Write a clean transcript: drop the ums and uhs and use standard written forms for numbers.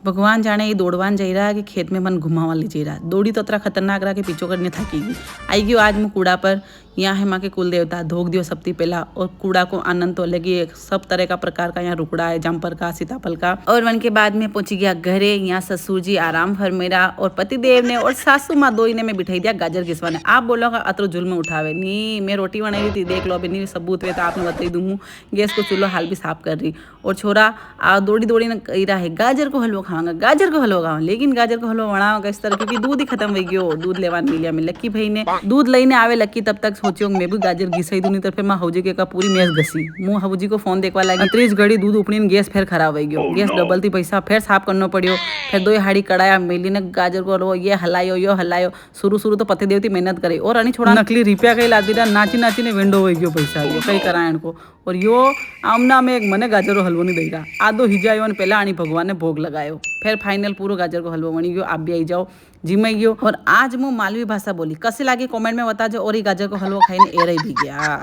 भगवान जाने ये दौड़वान जा रहा है कि खेत में मन घुमावा ले जा रहा। दौड़ी तो इतना खतरनाक रहा कि पीछो करने थकेगी। आई गई आज मैं कूड़ा पर, यहाँ है माँ के कुल देवता, धोक दियो सबसे पहला। और कूड़ा को आनंद तो लगी, सब तरह का प्रकार का यहाँ रुकड़ा है, जम्पर का, सीताफल का। और वन के बाद में पहुंची गया घरे। यहाँ ससुर जी आराम फरमेरा और पतिदेव ने और सासू माँ दो ने मैं बिठाई दिया गाजर घिसवाने। आप बोलोगा अतरो जुल्म उठावे नी, मैं रोटी बनाई थी, देख लो अभी सबूत वे तो आपने बता दूँ। गैस को चूल्हा हाल भी साफ कर रही। और छोरा दौड़ी दौड़ी ने कही रहा है गाजर को हलवा खाऊंगा, गाजर को हलवा खाऊंगा। लेकिन गाजर को हलवा बनाओगे इस तरह, क्योंकि दूध ही खत्म हो गयो। दूध लेवान मिलिया में लक्की भाई ने दूध लेने आवे। लक्की तब तक सोचियो मैं भी गाजर घिसाई दूनी, तो फिर मैं हौजी के का पूरी मैस घसी। मुँह हौजी को फोन देखवा लगी। 30 घड़ी दूध उपड़ी गैस फिर खराब हो गयो। गैस डबल थी, पैसा फिर साफ करना पड़ियो। फिर 2 हाड़ी कड़ाया मिली ने गाजर को हलवा ये हलायो यो हलायो। शुरू तो पति देवती मेहनत करे और अनी छोड़ा नकली रिपिया कई लादी रहा। नाची ने विंडो हो गयो पैसा यो कई करायण को। और यो आमना में एक मने गाजर को हलवो नहीं दई रहा। आधो हिजायो ने पहला आनी भगवान ने भोग लगायो। फिर फाइनल पूरो गाजर को हलवो बनी गयो। आप भी आई जाओ जिम्मे गयो। और आज मैं मालवी भाषा बोली, कैसे लागे कमेंट में बता जो। और ही गाजर को हलवा खाई ने ए रही भी गया।